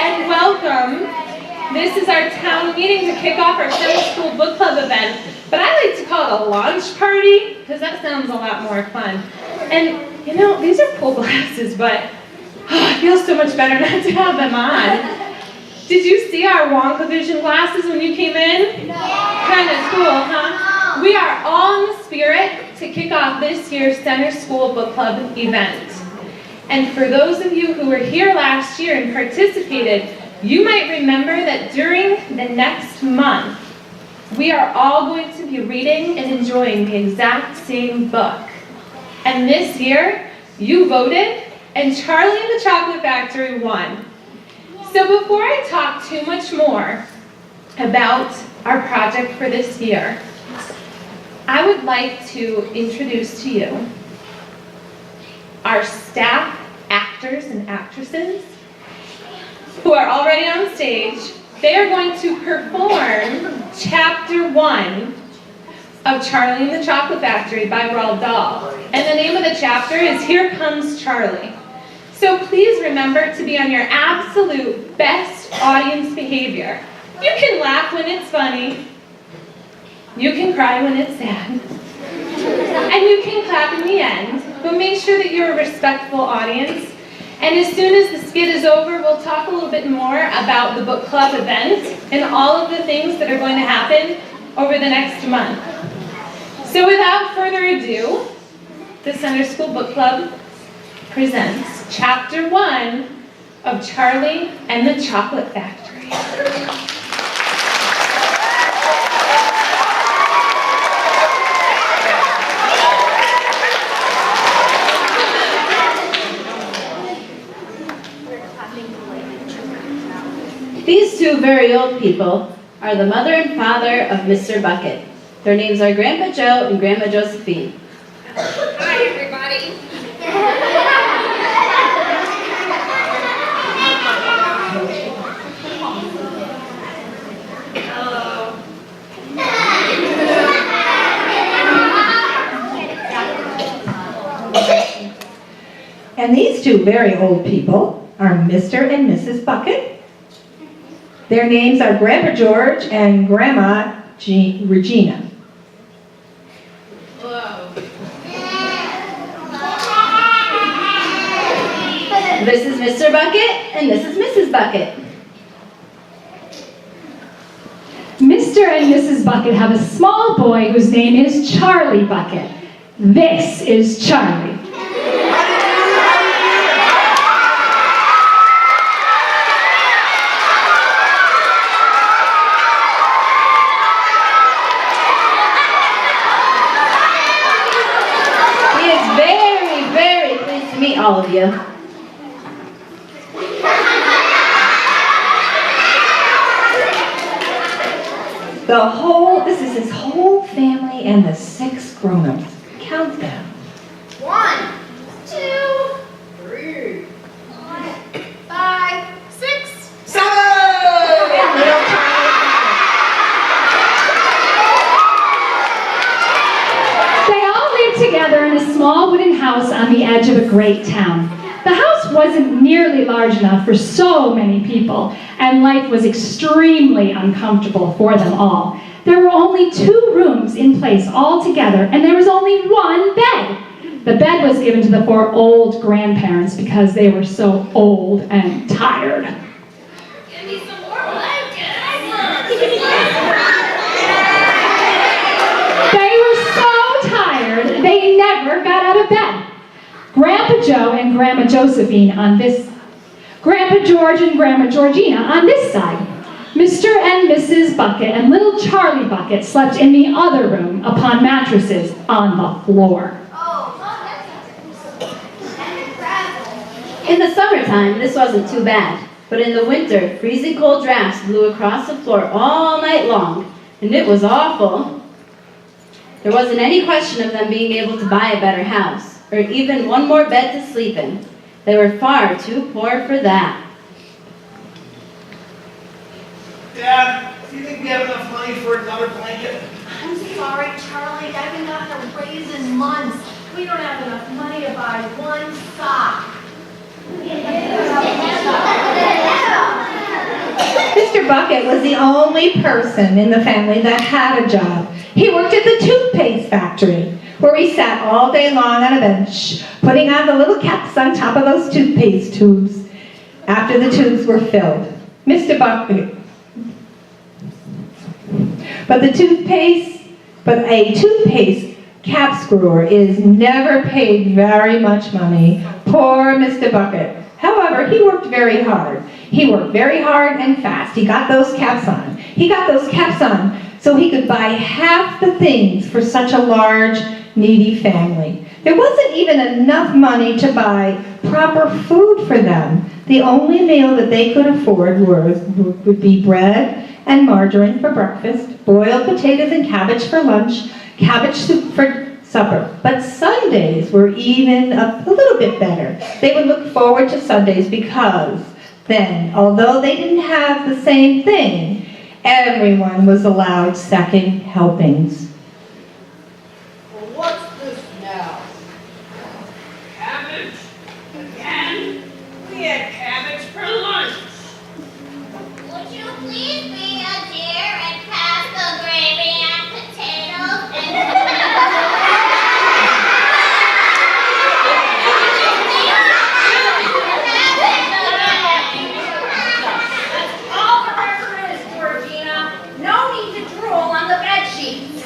and welcome. This is our town meeting to kick off our Center School Book Club event, but I like to call it a launch party because that sounds a lot more fun. And you know, these are cool glasses, but it feels so much better not to have them on. Did you see our Wonka Vision glasses when you came in? Kind of cool, huh? We are all in the spirit to kick off this year's Center School Book Club event. And for those of you who were here last year and participated, you might remember that during the next month, we are all going to be reading and enjoying the exact same book. And this year, you voted, and Charlie and the Chocolate Factory won. So before I talk too much more about our project for this year, I would like to introduce to you our staff actors and actresses who are already on stage. They are going to perform Chapter 1 of Charlie and the Chocolate Factory by Roald Dahl. And the name of the chapter is Here Comes Charlie. So please remember to be on your absolute best audience behavior. You can laugh when it's funny. You can cry when it's sad. And you can clap in the end, but make sure that you're a respectful audience. And as soon as the skit is over, we'll talk a little bit more about the book club event and all of the things that are going to happen over the next month. So without further ado, the Center School Book Club presents Chapter 1 of Charlie and the Chocolate Factory. These two very old people are the mother and father of Mr. Bucket. Their names are Grandpa Joe and Grandma Josephine. Hi, everybody. Hello. And these two very old people are Mr. and Mrs. Bucket. Their names are Grandpa George and Grandma Regina. Hello. This is Mr. Bucket and this is Mrs. Bucket. Mr. and Mrs. Bucket have a small boy whose name is Charlie Bucket. This is Charlie. He is very, very pleased to meet all of you. This is his whole family and the 6 grown-ups. Count them. 1, 2, 3, 4, 5, 6, 7. They all lived together in a small wooden house on the edge of a great town. The house wasn't nearly large enough for so many people, and life was extremely uncomfortable for them all. There were only 2 rooms in place altogether, and there was only 1 bed. The bed was given to the 4 old grandparents because they were so old and tired. Give me some more blankets. They were so tired, they never got out of bed. Grandpa Joe and Grandma Josephine on this, Grandpa George and Grandma Georgina on this side. Mr. and Mrs. Bucket and little Charlie Bucket slept in the other room upon mattresses on the floor. In the summertime, this wasn't too bad. But in the winter, freezing cold drafts blew across the floor all night long, and it was awful. There wasn't any question of them being able to buy a better house, or even one more bed to sleep in. They were far too poor for that. Dad, do you think we have enough money for another blanket? I'm sorry, Charlie. I haven't gotten a raise in months. We don't have enough money to buy one sock. Mr. Bucket was the only person in the family that had a job. He worked at the toothpaste factory, where he sat all day long on a bench, putting on the little caps on top of those toothpaste tubes after the tubes were filled. Mr. Bucket. But a toothpaste cap screwer is never paid very much money. Poor Mr. Bucket. However, he worked very hard. He worked very hard and fast. He got those caps on. He got those caps on so he could buy half the things for such a large, needy family. There wasn't even enough money to buy proper food for them. The only meal that they could afford would be bread and margarine for breakfast, boiled potatoes and cabbage for lunch, cabbage soup for supper. But Sundays were even a little bit better. They would look forward to Sundays because then, although they didn't have the same thing, everyone was allowed second helpings. Well, what's this now? Cabbage? Again? We had cabbage for lunch. Would you please be a dear and pass the gravy and potatoes and All the there is, Georgina. No need to drool on the bed sheets.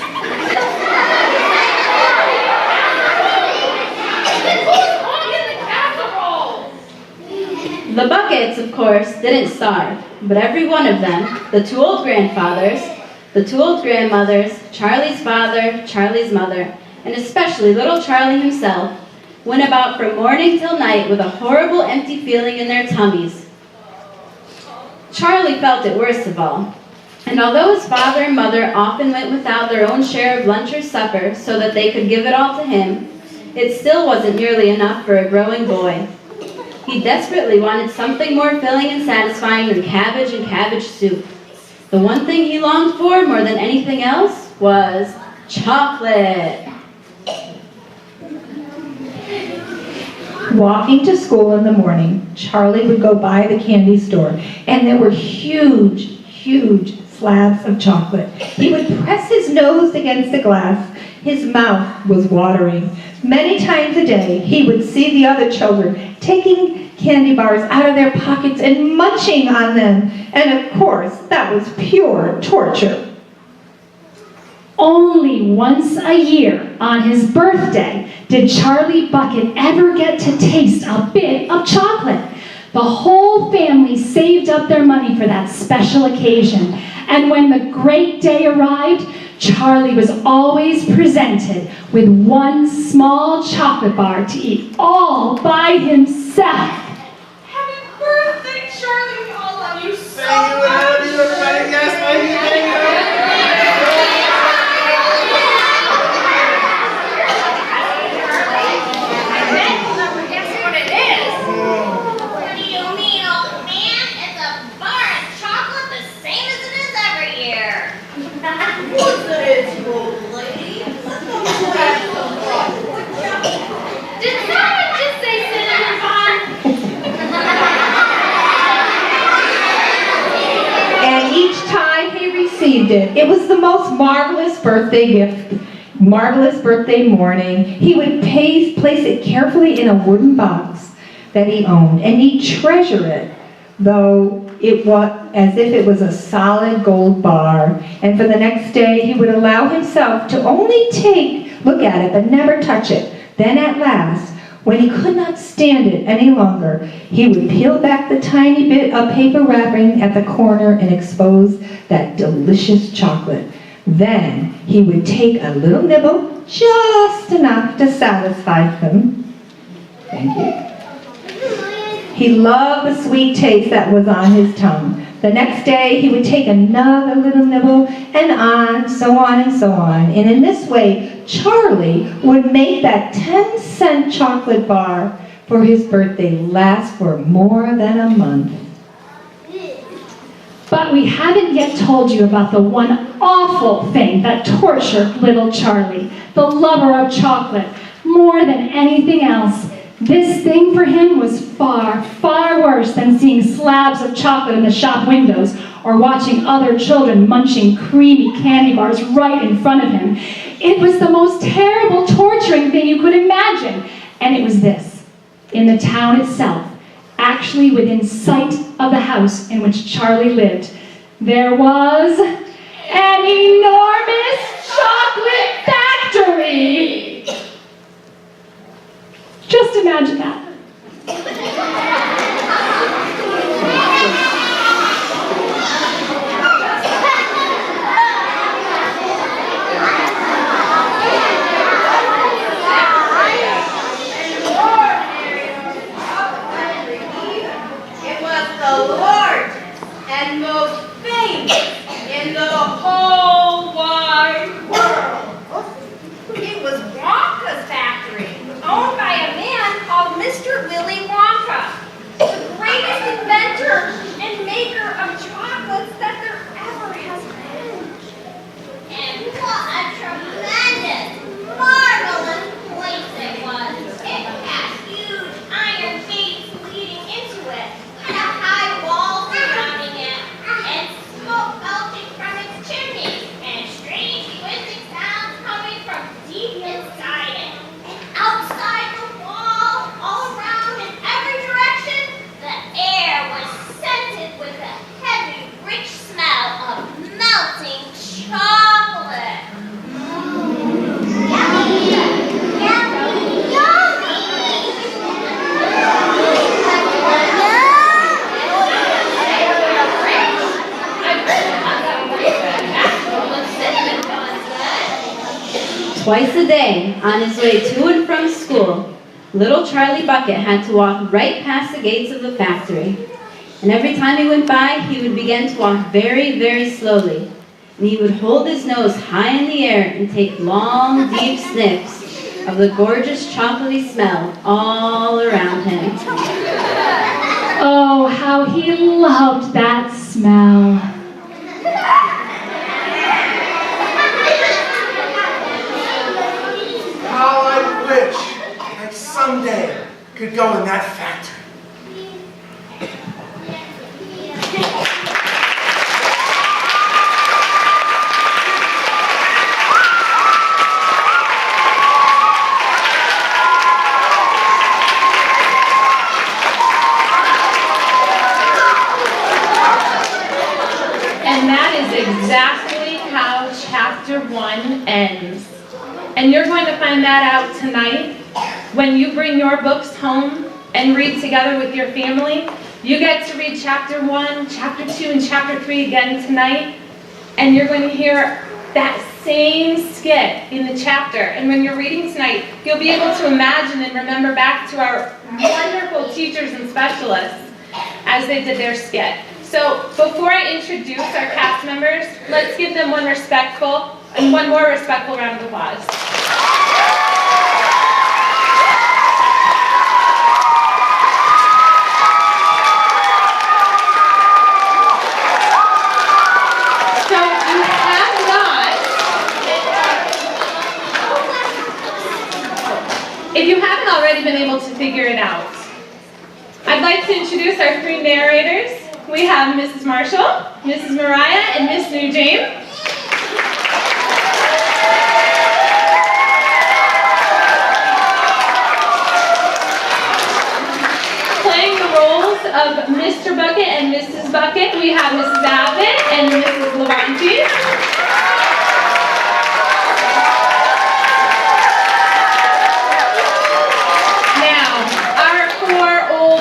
The Buckets, of course, didn't starve, but every one of them, the 2 old grandfathers, the 2 old grandmothers, Charlie's father, Charlie's mother, and especially little Charlie himself, went about from morning till night with a horrible empty feeling in their tummies. Charlie felt it worst of all, and although his father and mother often went without their own share of lunch or supper so that they could give it all to him, it still wasn't nearly enough for a growing boy. He desperately wanted something more filling and satisfying than cabbage and cabbage soup. The one thing he longed for more than anything else was chocolate. Walking to school in the morning, Charlie would go by the candy store, and there were huge, huge slabs of chocolate. He would press his nose against the glass. His mouth was watering. Many times a day, he would see the other children taking candy bars out of their pockets and munching on them. And of course, that was pure torture. Only once a year, on his birthday, did Charlie Bucket ever get to taste a bit of chocolate. The whole family saved up their money for that special occasion. And when the great day arrived, Charlie was always presented with one small chocolate bar to eat all by himself. Happy birthday, Charlie. We all love you so Thank you, everybody. Yes, thank you, thank you. guess what it is? What do you mean, old man? It's a bar of chocolate the same as it is every year. What's it, old lady? Did someone just say cinnamon bun? And each time he received it, it was the most marvelous birthday gift. Marvelous birthday morning. He would place it carefully in a wooden box that he owned, and he'd treasure it, though it was as if it was a solid gold bar. And for the next day, he would allow himself to only look at it, but never touch it. Then at last, when he could not stand it any longer, he would peel back the tiny bit of paper wrapping at the corner and expose that delicious chocolate. Then he would take a little nibble, just enough to satisfy him. Thank you. He loved the sweet taste that was on his tongue. The next day, he would take another little nibble, and so on and so on. And in this way, Charlie would make that 10-cent chocolate bar for his birthday last for more than a month. But we haven't yet told you about the one awful thing that tortured little Charlie, the lover of chocolate, more than anything else. This thing for him was far, far worse than seeing slabs of chocolate in the shop windows or watching other children munching creamy candy bars right in front of him. It was the most terrible, torturing thing you could imagine. And it was this: in the town itself, actually within sight of the house in which Charlie lived, there was an enormous chocolate factory. Just imagine that. It was the largest and most famous in the whole wide world. It was Wonka's factory, owned by a man called Mr. Willy Wonka, the greatest inventor and maker of chocolates that there ever has been. And what a tremendous, marvelous place it was. It had huge iron gates leading into it, and a high wall surrounding it, and smoke belching from its chimneys, and strange twisting sounds coming from deep inside it. And outside the wall, all around in every direction, the air was scented with a heavy, rich smell of melting chocolate. Yummy! Yummy! Twice a day, on his way to and from school, little Charlie Bucket had to walk right past the gates of the factory. And every time he went by, he would begin to walk very, very slowly. And he would hold his nose high in the air and take long, deep sniffs of the gorgeous chocolatey smell all around him. Oh, how he loved that smell. How I wish that someday I could go in that factory. And that is exactly how chapter 1 ends. And you're going to find that out tonight when you bring your books home and read together with your family. You get to read chapter 1, chapter 2, and chapter 3 again tonight. And you're going to hear that same skit in the chapter. And when you're reading tonight, you'll be able to imagine and remember back to our wonderful teachers and specialists as they did their skit. So before I introduce our cast members, let's give them one more respectful round of applause. So if you haven't already been able to figure it out, I'd like to introduce our 3 narrators. We have Mrs. Marshall, Mrs. Mariah, and Miss New Jane. Playing the roles of Mr. Bucket and Mrs. Bucket, we have Mrs. Abbott and Mrs. Levanti.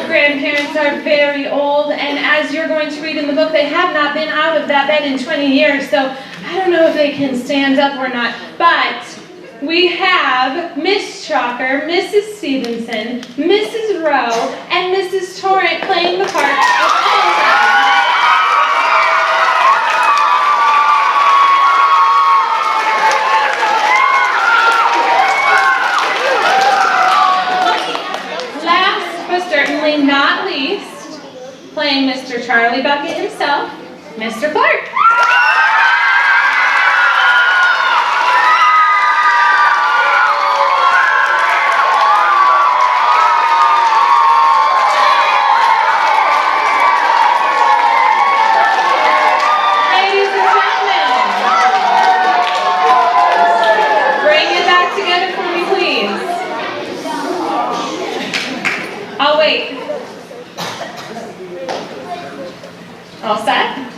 Grandparents are very old, and as you're going to read in the book, they have not been out of that bed in 20 years, so I don't know if they can stand up or not. But we have Miss Chalker, Mrs. Stevenson, Mrs. Rowe, and Mrs. Torrent playing the part of Elsa. Not least, playing Mr. Charlie Bucket himself, Mr. Clark. Oh, wait. All set?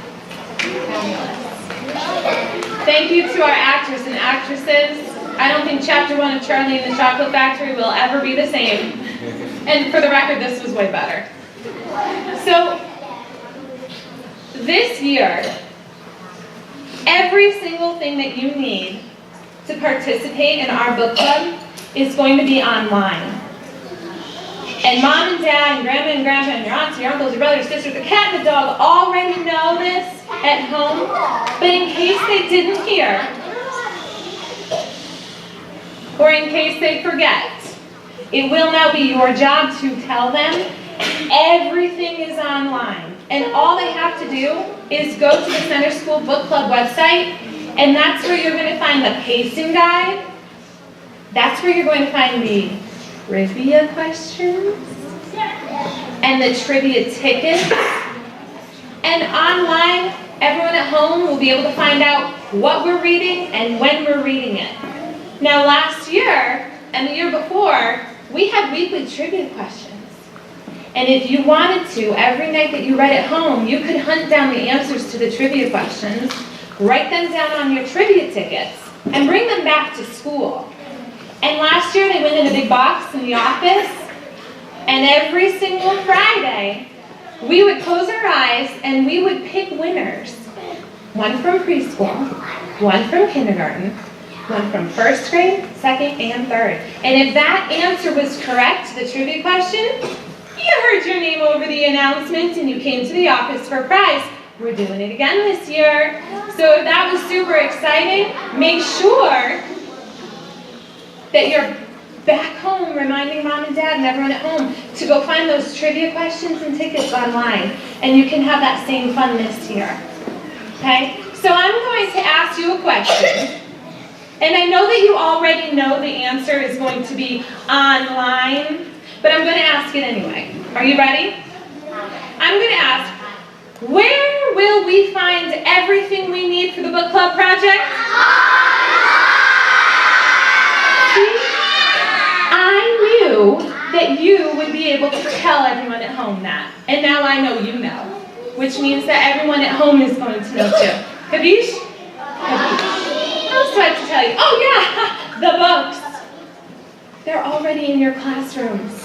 Thank you to our actors and actresses. I don't think chapter 1 of Charlie and the Chocolate Factory will ever be the same. And for the record, this was way better. So, this year, every single thing that you need to participate in our book club is going to be online. And mom and dad and grandma and grandpa and your aunts, your uncles, your brothers, sisters, the cat and the dog already know this at home. But in case they didn't hear, or in case they forget, it will now be your job to tell them everything is online. And all they have to do is go to the Center School Book Club website, and that's where you're going to find the pacing guide. That's where you're going to find the trivia questions and the trivia tickets. And online, everyone at home will be able to find out what we're reading and when we're reading it. Now, last year and the year before, we had weekly trivia questions. And if you wanted to, every night that you read at home, you could hunt down the answers to the trivia questions, write them down on your trivia tickets, and bring them back to school. And last year they went in a big box in the office, and every single Friday, we would close our eyes and we would pick winners. One from preschool, one from kindergarten, one from first grade, second, and third. And if that answer was correct to the trivia question, you heard your name over the announcement and you came to the office for a prize. We're doing it again this year. So if that was super exciting, make sure that you're back home reminding mom and dad and everyone at home to go find those trivia questions and tickets online. And you can have that same fun this year. Okay? So I'm going to ask you a question. And I know that you already know the answer is going to be online, but I'm going to ask it anyway. Are you ready? I'm going to ask, where will we find everything we need for the book club project? See? I knew that you would be able to tell everyone at home that. And now I know you know, which means that everyone at home is going to know too. Kabish? Kabish. What else do I have to tell you? Oh yeah, the books. They're already in your classrooms.